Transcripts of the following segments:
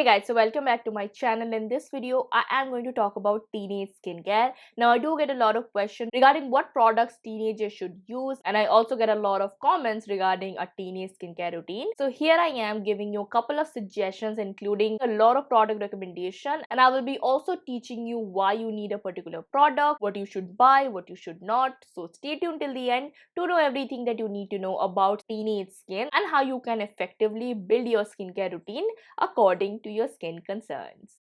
Hey guys, so welcome back to my channel. In this video, I am going to talk about teenage skincare. Now, I do get a lot of questions regarding what products teenagers should use, and I also get a lot of comments regarding a teenage skincare routine. So here I am giving you a couple of suggestions, including a lot of product recommendation, and I will be also teaching you why you need a particular product, what you should buy, what you should not. So stay tuned till the end to know everything that you need to know about teenage skin and how you can effectively build your skincare routine according to your skin concerns.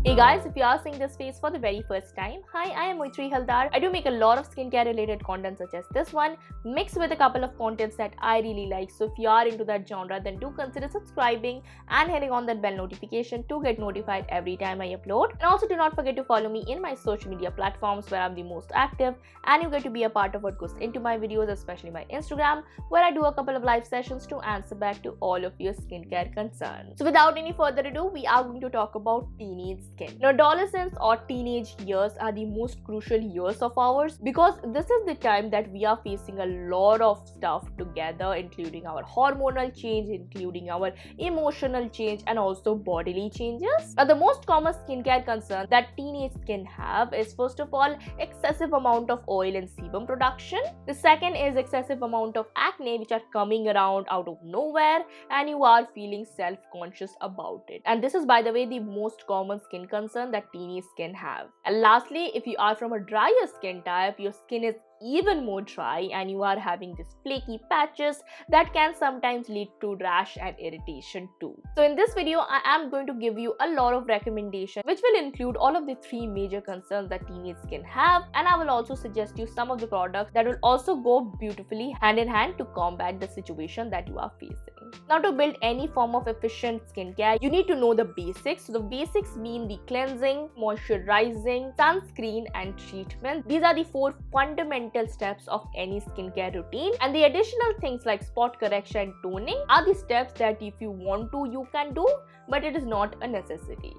Hey guys, if you are seeing this face for the very first time, hi, I am Maitrayee Halder. I do make a lot of skincare related content such as this one, mixed with a couple of contents that I really like. So if you are into that genre, then do consider subscribing and hitting on that bell notification to get notified every time I upload. And also do not forget to follow me in my social media platforms where I'm the most active, and you get to be a part of what goes into my videos, especially my Instagram, where I do a couple of live sessions to answer back to all of your skincare concerns. So without any further ado, we are going to talk about teenage skin. Now, adolescence or teenage years are the most crucial years of ours because this is the time that we are facing a lot of stuff together, including our hormonal change, including our emotional change, and also bodily changes. Now, the most common skincare concern that teenage skin have is, first of all, excessive amount of oil and sebum production. The second is excessive amount of acne which are coming around out of nowhere, and you are feeling self-conscious about it. And this is, by the way, the most common skin concern that teenage skin have. And lastly, if you are from a drier skin type, your skin is even more dry and you are having these flaky patches that can sometimes lead to rash and irritation too. So in this video, I am going to give you a lot of recommendations which will include all of the three major concerns that teenage skin have, and I will also suggest you some of the products that will also go beautifully hand in hand to combat the situation that you are facing. Now, to build any form of efficient skincare, you need to know the basics. So the basics mean the cleansing, moisturizing, sunscreen, and treatment. These are the four fundamental steps of any skincare routine, and the additional things like spot correction and toning are the steps that if you want to, you can do, but it is not a necessity.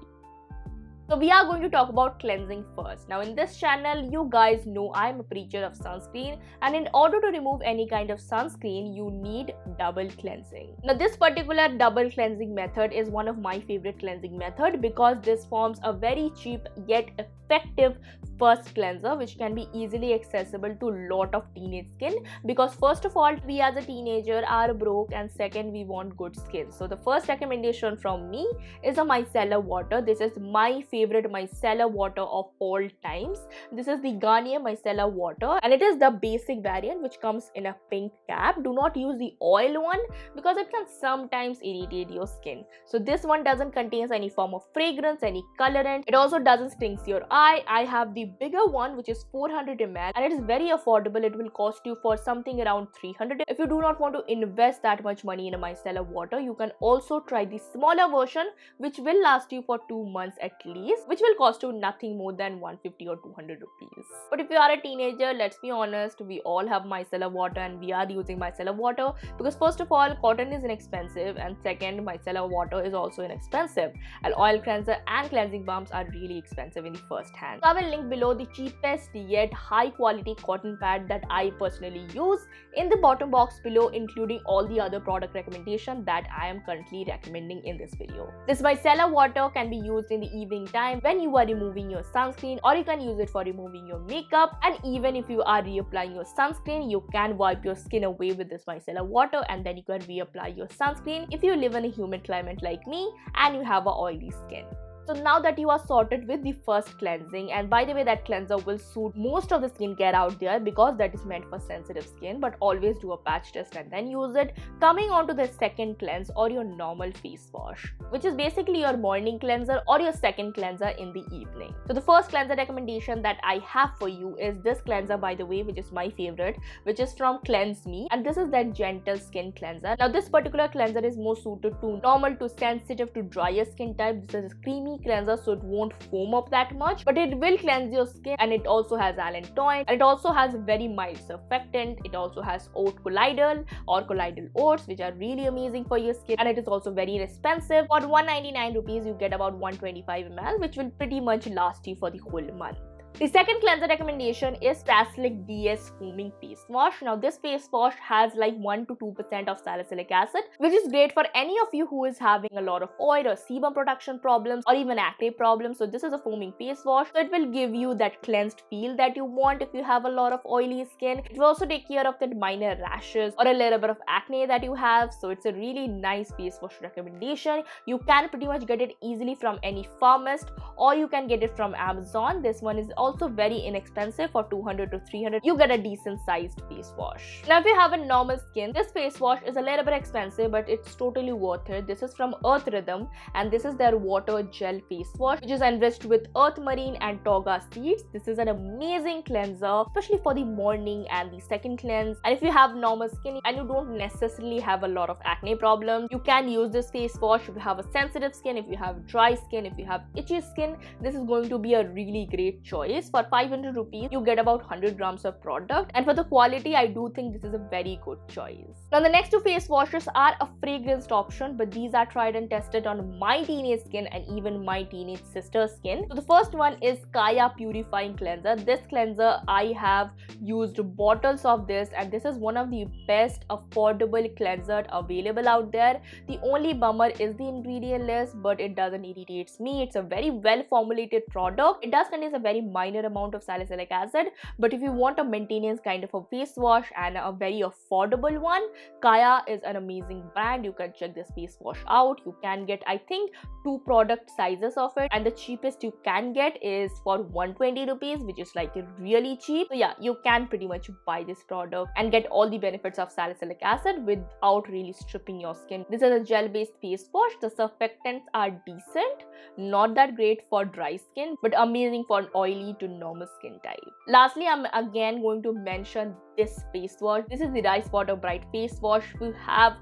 So we are going to talk about cleansing first. Now in this channel, you guys know I am a preacher of sunscreen, and in order to remove any kind of sunscreen, you need double cleansing. Now this particular double cleansing method is one of my favorite cleansing method because this forms a very cheap yet effective first cleanser which can be easily accessible to a lot of teenage skin, because first of all, we as a teenager are broke, and second, we want good skin. So the first recommendation from me is a micellar water. This is my favorite micellar water of all times. This is the Garnier micellar water, and it is the basic variant which comes in a pink cap. Do not use the oil one because it can sometimes irritate your skin. So this one doesn't contain any form of fragrance, any colorant. It also doesn't stings your eye. I have the bigger one which is 400 ml, and it is very affordable. It will cost you for something around 300. If you do not want to invest that much money in a micellar water, you can also try the smaller version which will last you for 2 months at least, which will cost you nothing more than 150 or 200 rupees. But if you are a teenager, let's be honest, we all have micellar water and we are using micellar water because first of all, cotton is inexpensive, and second, micellar water is also inexpensive, and oil cleanser and cleansing balms are really expensive in the first hand. So I will link below the cheapest yet high quality cotton pad that I personally use in the bottom box below, including all the other product recommendations that I am currently recommending in this video. This micellar water can be used in the evening time when you are removing your sunscreen, or you can use it for removing your makeup, and even if you are reapplying your sunscreen, you can wipe your skin away with this micellar water and then you can reapply your sunscreen if you live in a humid climate like me and you have a oily skin. So now that you are sorted with the first cleansing, and by the way, that cleanser will suit most of the skincare out there because that is meant for sensitive skin, but always do a patch test and then use it. Coming on to the second cleanse or your normal face wash, which is basically your morning cleanser or your second cleanser in the evening. So the first cleanser recommendation that I have for you is this cleanser, by the way, which is my favorite, which is from Cleanse Me, and this is that gentle skin cleanser. Now this particular cleanser is more suited to normal to sensitive to drier skin type. This is a creamy cleanser, so it won't foam up that much, but it will cleanse your skin, and it also has allantoin, and it also has very mild surfactant. It also has oat colloidal or colloidal oats, which are really amazing for your skin, and it is also very inexpensive. For 199 rupees, you get about 125 ml, which will pretty much last you for the whole month. The second cleanser recommendation is Salicylic DS Foaming Face Wash. Now this face wash has like 1 to 2% of salicylic acid, which is great for any of you who is having a lot of oil or sebum production problems or even acne problems. So this is a foaming face wash, so it will give you that cleansed feel that you want if you have a lot of oily skin. It will also take care of that minor rashes or a little bit of acne that you have. So it's a really nice face wash recommendation. You can pretty much get it easily from any pharmacist, or you can get it from Amazon. This one is also very inexpensive. For 200 to 300 you get a decent sized face wash. Now if you have a normal skin, this face wash is a little bit expensive, but it's totally worth it. This is from Earth Rhythm, and this is their water gel face wash, which is enriched with earth marine and toga seeds. This is an amazing cleanser, especially for the morning and the second cleanse. And if you have normal skin and you don't necessarily have a lot of acne problems, you can use this face wash. If you have a sensitive skin, if you have dry skin, if you have itchy skin, this is going to be a really great choice. For 500 rupees you get about 100 grams of product, and for the quality I do think this is a very good choice. Now the next two face washes are a fragranced option, but these are tried and tested on my teenage skin and even my teenage sister's skin. So the first one is Kaya Purifying Cleanser. This cleanser, I have used bottles of this, and this is one of the best affordable cleanser available out there. The only bummer is the ingredient list, but it doesn't irritate me. It's a very well formulated product. It does contain a very minor amount of salicylic acid, but if you want a maintenance kind of a face wash and a very affordable one, Kaya is an amazing brand. You can check this face wash out. You can get, I think, 2 product sizes of it, and the cheapest you can get is for 120 rupees, which is like really cheap. So yeah, you can pretty much buy this product and get all the benefits of salicylic acid without really stripping your skin. This is a gel based face wash. The surfactants are decent, not that great for dry skin, but amazing for oily to normal skin type. Lastly, I'm again going to mention this face wash. This is the Rice Water Bright face wash. If you have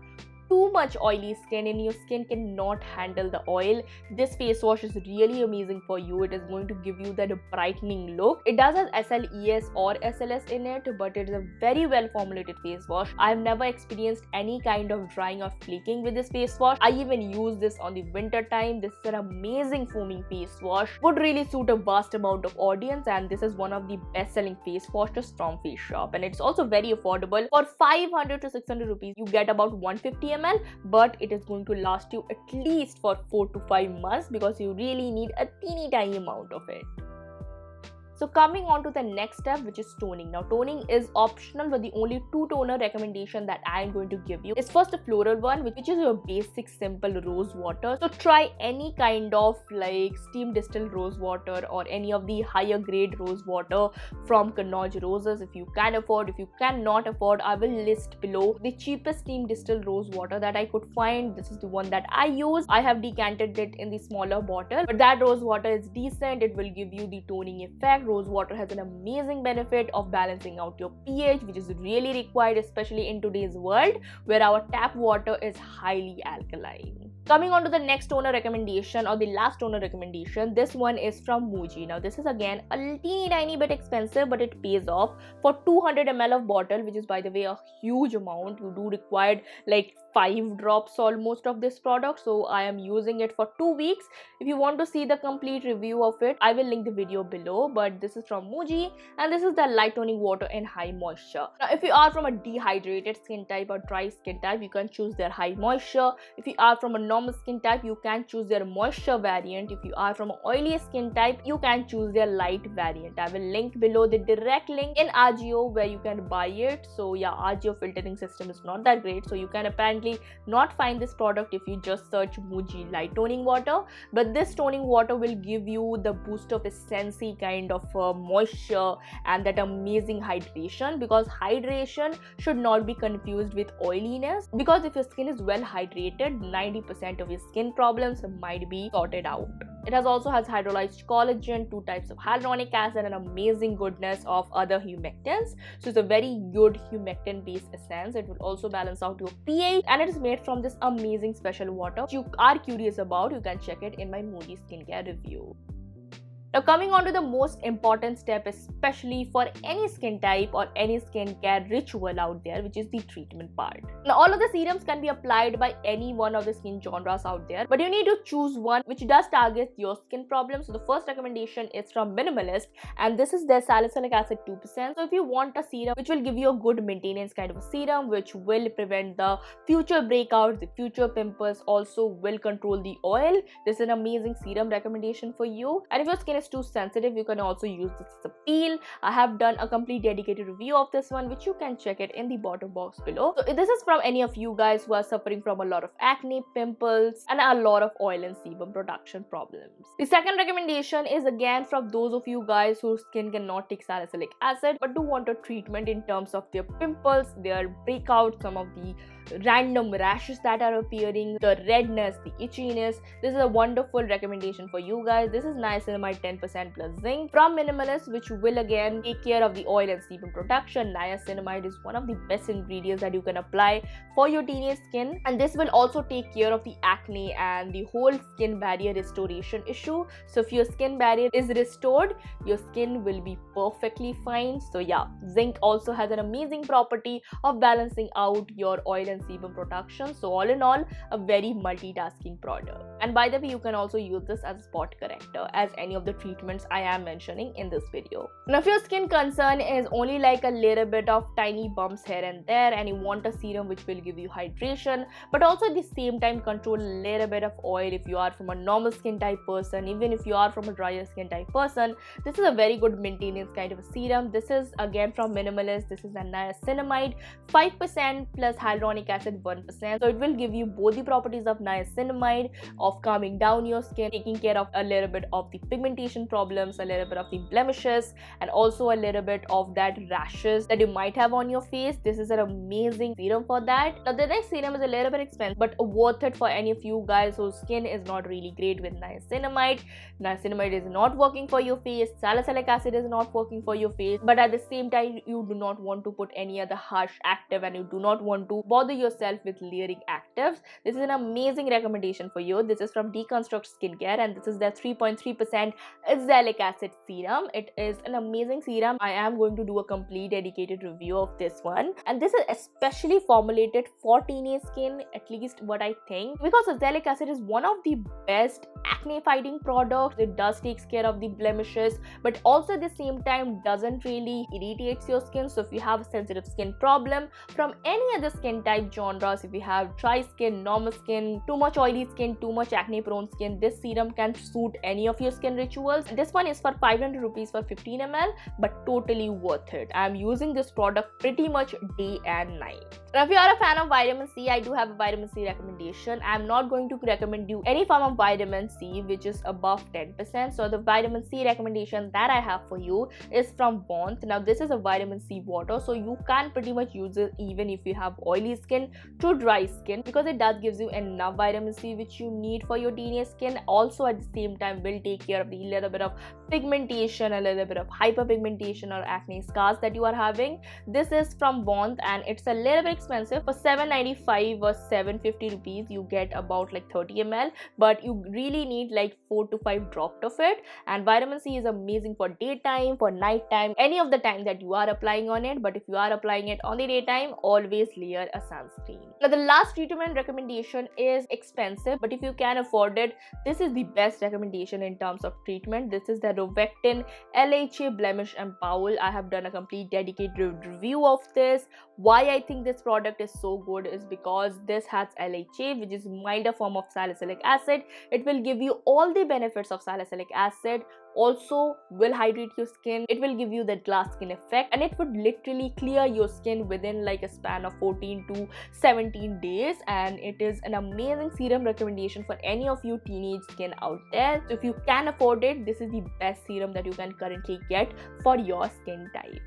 too much oily skin and your skin cannot handle the oil, this face wash is really amazing for you. It is going to give you that brightening look. It does have SLES or SLS in it, but it is a very well formulated face wash. I have never experienced any kind of drying or flaking with this face wash. I even use this on the winter time. This is an amazing foaming face wash, would really suit a vast amount of audience, and this is one of the best selling face washes from Face Shop, and it's also very affordable. For 500 to 600 rupees you get about 150 ml, but it is going to last you at least for 4 to 5 months because you really need a teeny tiny amount of it. So coming on to the next step, which is toning. Now toning is optional, but the only 2 toner recommendation that I am going to give you is first a floral one, which is your basic simple rose water. So try any kind of like steam distilled rose water or any of the higher grade rose water from Kannauj Roses if you can afford. If you cannot afford, I will list below the cheapest steam distilled rose water that I could find. This is the one that I use. I have decanted it in the smaller bottle, but that rose water is decent. It will give you the toning effect. Rose water has an amazing benefit of balancing out your pH, which is really required, especially in today's world where our tap water is highly alkaline. Coming on to the next toner recommendation, or the last toner recommendation, this one is from Muji. Now this is again a teeny tiny bit expensive, but it pays off. For 200 ml of bottle, which is by the way a huge amount, you do require like 5 drops almost of this product. So I am using it for 2 weeks. If you want to see the complete review of it, I will link the video below, but this is from Muji, and this is the light toning water in high moisture. Now if you are from a dehydrated skin type or dry skin type, you can choose their high moisture. If you are from a normal skin type, you can choose their moisture variant. If you are from an oily skin type, you can choose their light variant. I will link below the direct link in Ajio where you can buy it. So yeah, Ajio filtering system is not that great, so you can apparently not find this product if you just search Muji light toning water, but this toning water will give you the boost of a sensey kind of moisture and that amazing hydration, because hydration should not be confused with oiliness, because if your skin is well hydrated, 90% of your skin problems might be sorted out. It also has hydrolyzed collagen, 2 types of hyaluronic acid, and amazing goodness of other humectants. So it's a very good humectant based essence. It will also balance out your pH, and it is made from this amazing special water. If you are curious about, you can check it in my Muji skincare review. Now coming on to the most important step, especially for any skin type or any skincare ritual out there, which is the treatment part. Now all of the serums can be applied by any one of the skin genres out there, but you need to choose one which does target your skin problems. So the first recommendation is from Minimalist, and this is their salicylic acid 2%. So if you want a serum which will give you a good maintenance kind of a serum, which will prevent the future breakouts, the future pimples, also will control the oil, this is an amazing serum recommendation for you. And if your skin is too sensitive, you can also use this as a peel. I have done a complete dedicated review of this one, which you can check it in the bottom box below. So this is from any of you guys who are suffering from a lot of acne, pimples, and a lot of oil and sebum production problems. The second recommendation is again from those of you guys whose skin cannot take salicylic acid but do want a treatment in terms of their pimples, their breakouts, some of the random rashes that are appearing, the redness, the itchiness. This is a wonderful recommendation for you guys. This is niacinamide 10% plus zinc from Minimalist, which will again take care of the oil and sebum production. Niacinamide is one of the best ingredients that you can apply for your teenage skin, and this will also take care of the acne and the whole skin barrier restoration issue. So if your skin barrier is restored, your skin will be perfectly fine. So yeah, zinc also has an amazing property of balancing out your oil and sebum production. So all in all, a very multitasking product. And by the way, you can also use this as a spot corrector as any of the treatments I am mentioning in this video. Now if your skin concern is only like a little bit of tiny bumps here and there, and you want a serum which will give you hydration but also at the same time control a little bit of oil, if you are from a normal skin type person, even if you are from a drier skin type person, this is a very good maintenance kind of a serum. This is again from Minimalist. This is a niacinamide 5% plus hyaluronic acid 1%. So it will give you both the properties of niacinamide, of calming down your skin, taking care of a little bit of the pigmentation problems, a little bit of the blemishes, and also a little bit of that rashes that you might have on your face. This is an amazing serum for that. Now the next serum is a little bit expensive but worth it for any of you guys whose skin is not really great with niacinamide. Niacinamide is not working for your face, salicylic acid is not working for your face, but at the same time you do not want to put any other harsh active and you do not want to bother yourself with layering actives. This is an amazing recommendation for you. This is from Deconstruct Skincare, and this is their 3.3% azelaic acid serum. It is an amazing serum. I am going to do a complete dedicated review of this one, and this is especially formulated for teenage skin, at least what I think, because azelaic acid is one of the best acne fighting products. It does takes care of the blemishes but also at the same time doesn't really irritates your skin. So if you have a sensitive skin problem from any other skin type genres, if you have dry skin, normal skin, too much oily skin, too much acne prone skin, this serum can suit any of your skin rituals. This one is for 500 rupees for 15 ml, but totally worth it. I'm using this product pretty much day and night. Now if you are a fan of vitamin C, I do have a vitamin C recommendation. I'm not going to recommend you any form of vitamin C which is above 10%. So the vitamin C recommendation that I have for you is from Bond. Now this is a vitamin C water, so you can pretty much use it even if you have oily skin to dry skin, because it does gives you enough vitamin C which you need for your teenage skin. Also at the same time will take care of the little bit of pigmentation, a little bit of hyperpigmentation or acne scars that you are having. This is from Bond and it's a little bit expensive. For 795 or 750 rupees you get about like 30 ml, but you really need like 4 to 5 drops of it. And vitamin C is amazing for daytime, for nighttime, any of the time that you are applying on it. But if you are applying it on the daytime, always layer a sunscreen. Now the last treatment recommendation is expensive, but if you can afford it, this is the best recommendation in terms of treatment. This is the ROVECTIN LHA Blemish AMPOULE. I have done a complete dedicated review of this. Why I think this product is so good is because this has LHA, which is milder form of salicylic acid. It will give you all the benefits of salicylic acid, also will hydrate your skin, it will give you the glass skin effect, and it would literally clear your skin within like a span of 14 to 17 days. And it is an amazing serum recommendation for any of you teenage skin out there. So if you can afford it, this is the best serum that you can currently get for your skin type.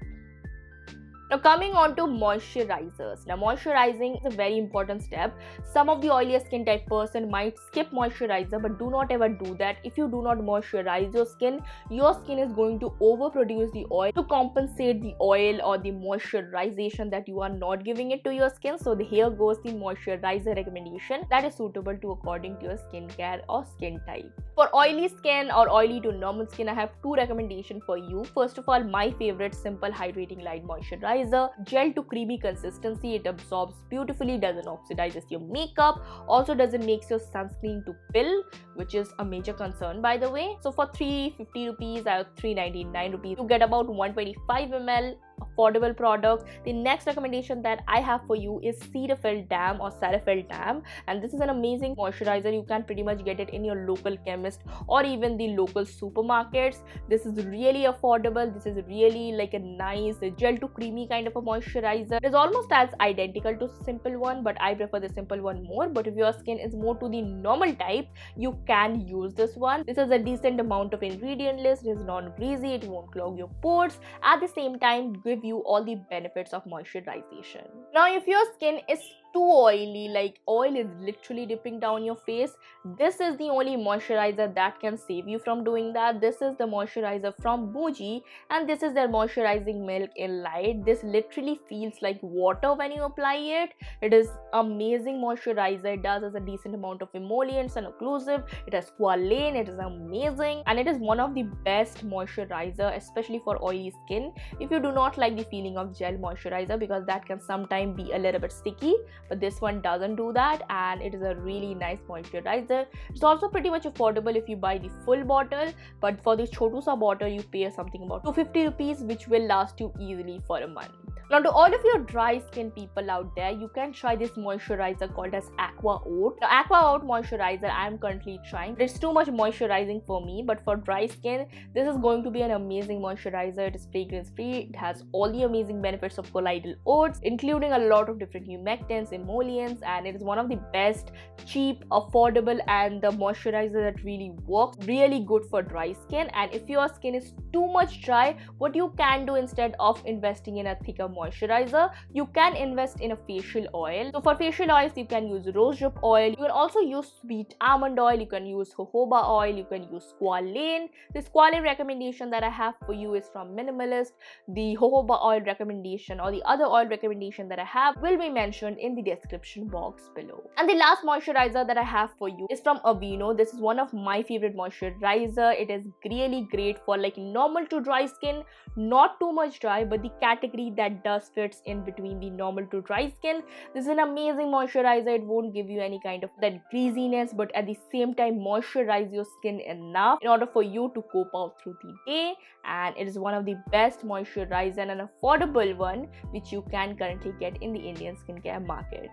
Now coming on to moisturizers. Now moisturizing is a very important step. Some of the oilier skin type person might skip moisturizer, but do not ever do that. If you do not moisturize your skin is going to overproduce the oil to compensate the oil or the moisturization that you are not giving it to your skin. So here goes the moisturizer recommendation that is suitable to according to your skincare or skin type. For oily skin or oily to normal skin, I have two recommendations for you. First of all, my favorite simple hydrating light moisturizer, gel to creamy consistency. It absorbs beautifully, doesn't oxidize your makeup, also doesn't make your sunscreen to pill, which is a major concern by the way. So for 350 rupees, I have 399 rupees to get about 125 ml affordable product. The next recommendation that I have for you is Cetaphil Dam or Cetaphil Dam, and this is an amazing moisturizer. You can pretty much get it in your local chemist or even the local supermarkets. This is really affordable. This is really like a nice gel to creamy kind of a moisturizer. It is almost as identical to simple one, but I prefer the simple one more. But if your skin is more to the normal type, you can use this one. This has a decent amount of ingredient list. It is non-greasy, it won't clog your pores, at the same time give you all the benefits of moisturization. Now if your skin is too oily, like oil is literally dripping down your face, this is the only moisturizer that can save you from doing that. This is the moisturizer from Muji, and this is their moisturizing milk in light. This literally feels like water when you apply it. It is amazing moisturizer. It does has a decent amount of emollients and occlusive. It has squalane. It is amazing, and it is one of the best moisturizer, especially for oily skin. If you do not like the feeling of gel moisturizer, because that can sometimes be a little bit sticky, but this one doesn't do that, and it is a really nice moisturizer. It's also pretty much affordable if you buy the full bottle, but for the chotu sa bottle you pay something about 250 rupees, which will last you easily for a month. Now to all of your dry skin people out there, you can try this moisturizer called as Aqua Oat. The Aqua Oat moisturizer I am currently trying. It's too much moisturizing for me, but for dry skin, this is going to be an amazing moisturizer. It is fragrance free. It has all the amazing benefits of colloidal oats, including a lot of different humectants, emollients, and it is one of the best, cheap, affordable, and the moisturizer that really works really good for dry skin. And if your skin is too much dry, what you can do instead of investing in a thicker moisturizer, you can invest in a facial oil. So for facial oils, you can use rosehip oil. You can also use sweet almond oil. You can use jojoba oil. You can use squalane. The squalane recommendation that I have for you is from Minimalist. The jojoba oil recommendation or the other oil recommendation that I have will be mentioned in the description box below. And the last moisturizer that I have for you is from Aveeno. This is one of my favorite moisturizer. It is really great for like normal to dry skin, not too much dry, but the category that does fits in between the normal to dry skin. This is an amazing moisturizer. It won't give you any kind of that greasiness, but at the same time moisturize your skin enough in order for you to cope out through the day. And it is one of the best moisturizer and an affordable one which you can currently get in the Indian skincare market.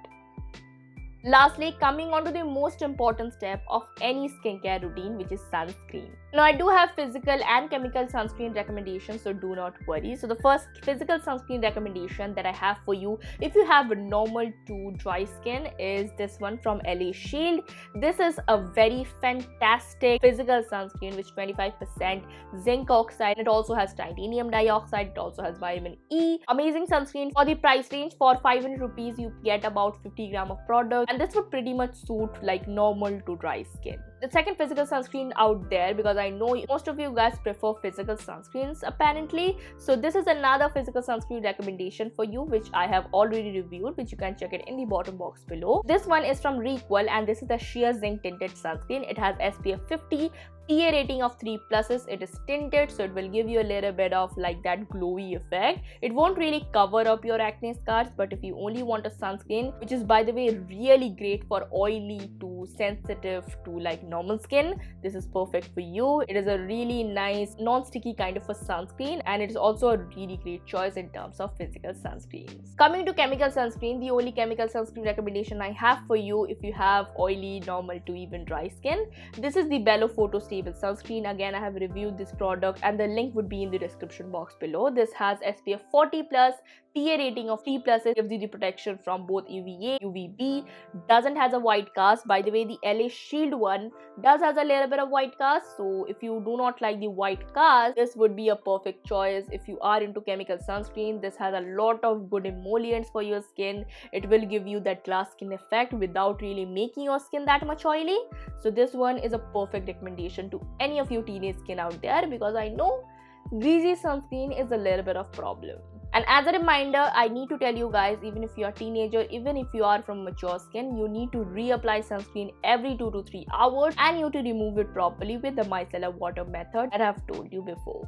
Lastly, coming on to the most important step of any skincare routine, which is sunscreen. Now, I do have physical and chemical sunscreen recommendations, so do not worry. So the first physical sunscreen recommendation that I have for you, if you have normal to dry skin, is this one from LA Shield. This is a very fantastic physical sunscreen with 25% zinc oxide. It also has titanium dioxide. It also has vitamin E. Amazing sunscreen. For the price range, for 500 rupees, you get about 50 grams of product, and this would pretty much suit like normal to dry skin. The second physical sunscreen out there, because I know most of you guys prefer physical sunscreens apparently, so this is another physical sunscreen recommendation for you, which I have already reviewed, which you can check it in the bottom box below. This one is from Requel, and this is the sheer zinc tinted sunscreen. It has SPF 50, PA rating of 3+. It is tinted, so it will give you a little bit of like that glowy effect. It won't really cover up your acne scars, but if you only want a sunscreen, which is by the way really great for oily to sensitive to like normal skin, this is perfect for you. It is a really nice non-sticky kind of a sunscreen, and it is also a really great choice in terms of physical sunscreens. Coming to chemical sunscreen, the only chemical sunscreen recommendation I have for you if you have oily, normal to even dry skin, this is the Bello Photo Stable sunscreen. Again, I have reviewed this product and the link would be in the description box below. This has SPF 40+, PA rating of 3+, it gives you the protection from both UVA, UVB, doesn't has a white cast. By the way, the LA Shield one does has a little bit of white cast, so if you do not like the white cast, this would be a perfect choice. If you are into chemical sunscreen, this has a lot of good emollients for your skin. It will give you that glass skin effect without really making your skin that much oily. So this one is a perfect recommendation to any of you teenage skin out there, because I know greasy sunscreen is a little bit of problem. And as a reminder, I need to tell you guys, even if you are a teenager, even if you are from mature skin, you need to reapply sunscreen every 2 to 3 hours, and you need to remove it properly with the micellar water method that I have told you before.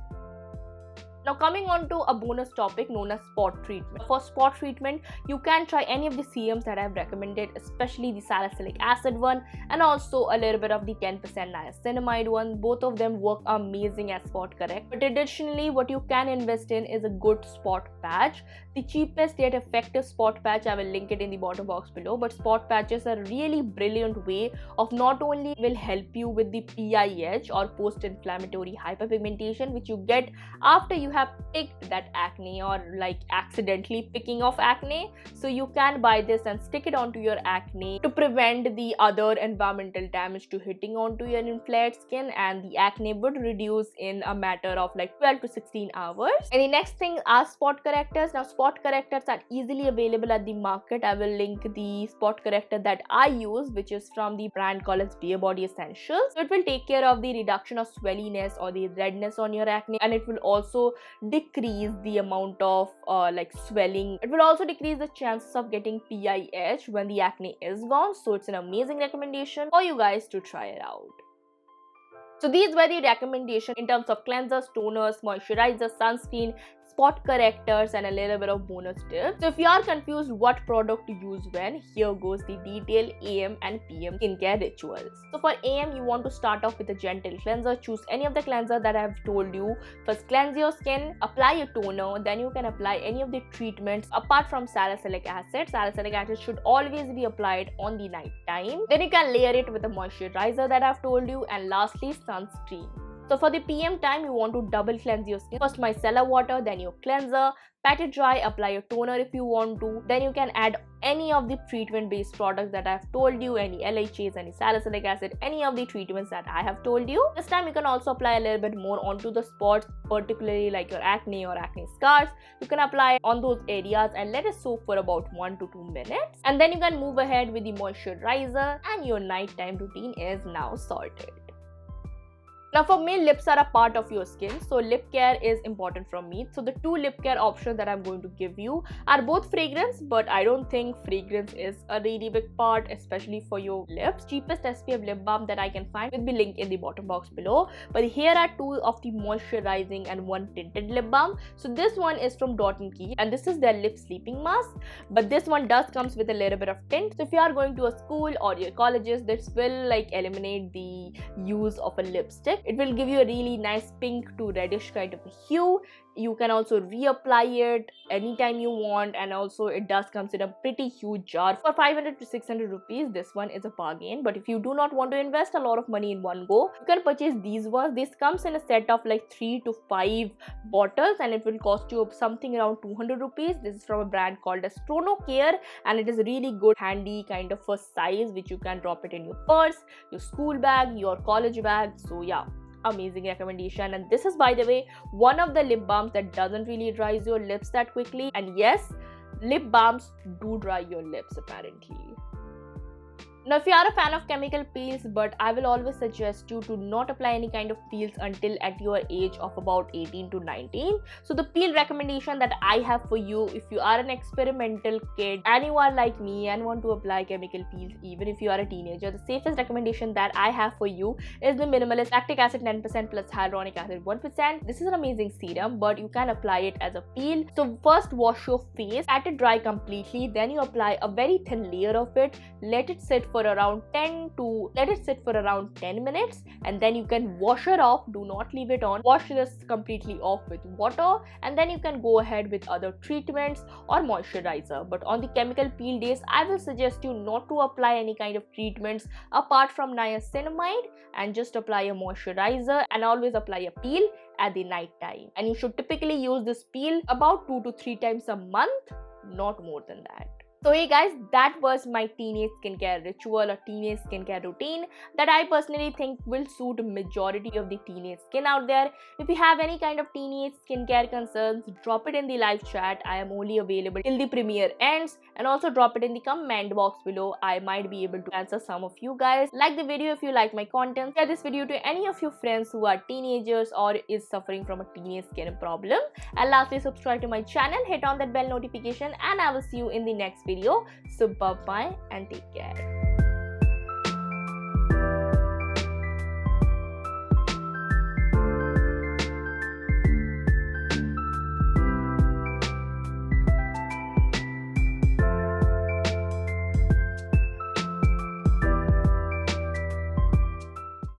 Now coming on to a bonus topic known as spot treatment. For spot treatment, you can try any of the serums that I have recommended, especially the salicylic acid one and also a little bit of the 10% niacinamide one. Both of them work amazing as spot correct. But additionally, what you can invest in is a good spot patch. The cheapest yet effective spot patch, I will link it in the bottom box below. But spot patches are a really brilliant way of not only will help you with the PIH or post-inflammatory hyperpigmentation, which you get after you have picked that acne or like accidentally picking off acne. So you can buy this and stick it onto your acne to prevent the other environmental damage to hitting onto your inflamed skin, and the acne would reduce in a matter of like 12 to 16 hours. And the next thing are spot correctors. Now spot correctors are easily available at the market. I will link the spot corrector that I use, which is from the brand called as Bare Body Essentials. So it will take care of the reduction of swelliness or the redness on your acne, and it will also decrease the amount of like swelling. It will also decrease the chances of getting PIH when the acne is gone. So it's an amazing recommendation for you guys to try it out. So these were the recommendations in terms of cleansers, toners, moisturizers, sunscreen, spot correctors, and a little bit of bonus tips. So if you are confused what product to use when, here goes the detailed AM and PM skincare rituals. So for AM, you want to start off with a gentle cleanser. Choose any of the cleanser that I have told you. First cleanse your skin, apply a toner, then you can apply any of the treatments apart from salicylic acid. Salicylic acid should always be applied on the night time. Then you can layer it with a moisturizer that I have told you, and lastly sunscreen. So for the PM time, you want to double cleanse your skin. First micellar water, then your cleanser, pat it dry, apply a toner if you want to. Then you can add any of the treatment based products that I have told you, any LHAs, any salicylic acid, any of the treatments that I have told you. This time you can also apply a little bit more onto the spots, particularly like your acne or acne scars. You can apply on those areas and let it soak for about 1 to 2 minutes. And then you can move ahead with the moisturizer, and your nighttime routine is now sorted. Now for me, lips are a part of your skin, so lip care is important from me. So the 2 lip care options that I'm going to give you are both fragrance, but I don't think fragrance is a really big part, especially for your lips. Cheapest SPF lip balm that I can find will be linked in the bottom box below. But here are 2 of the moisturizing and 1 tinted lip balm. So this one is from Dot & Key, and this is their lip sleeping mask. But this one does comes with a little bit of tint. So if you are going to a school or your colleges, this will like eliminate the use of a lipstick. It will give you a really nice pink to reddish kind of a hue. You can also reapply it anytime you want, and also it does comes in a pretty huge jar. For 500 to 600 rupees, this one is a bargain. But if you do not want to invest a lot of money in one go, you can purchase these ones. This comes in a set of like 3 to 5 bottles, and it will cost you something around 200 rupees. This is from a brand called as Care, and it is really good, handy kind of a size which you can drop it in your purse, your school bag, your college bag. So yeah, amazing recommendation. And this is, by the way, one of the lip balms that doesn't really dries your lips that quickly. And yes, lip balms do dry your lips apparently. Now if you are a fan of chemical peels, but I will always suggest you to not apply any kind of peels until at your age of about 18 to 19. So the peel recommendation that I have for you, if you are an experimental kid and you are like me and want to apply chemical peels even if you are a teenager, the safest recommendation that I have for you is the Minimalist Lactic Acid 10% plus Hyaluronic Acid 1%. This is an amazing serum, but you can apply it as a peel. So first wash your face, let it dry completely, then you apply a very thin layer of it, let it sit for for around 10 minutes, and then you can wash it off. Do not leave it on. Wash this completely off with water, and then you can go ahead with other treatments or moisturizer. But on the chemical peel days, I will suggest you not to apply any kind of treatments apart from niacinamide, and just apply a moisturizer and always apply a peel at the night time. And you should typically use this peel about 2 to 3 times a month, not more than that. So hey guys, that was my teenage skincare ritual or teenage skincare routine that I personally think will suit majority of the teenage skin out there. If you have any kind of teenage skincare concerns, drop it in the live chat. I am only available till the premiere ends, and also drop it in the comment box below. I might be able to answer some of you guys. Like the video if you like my content. Share this video to any of your friends who are teenagers or is suffering from a teenage skin problem. And lastly, subscribe to my channel, hit on that bell notification, and I will see you in the next video. So bye bye and take care.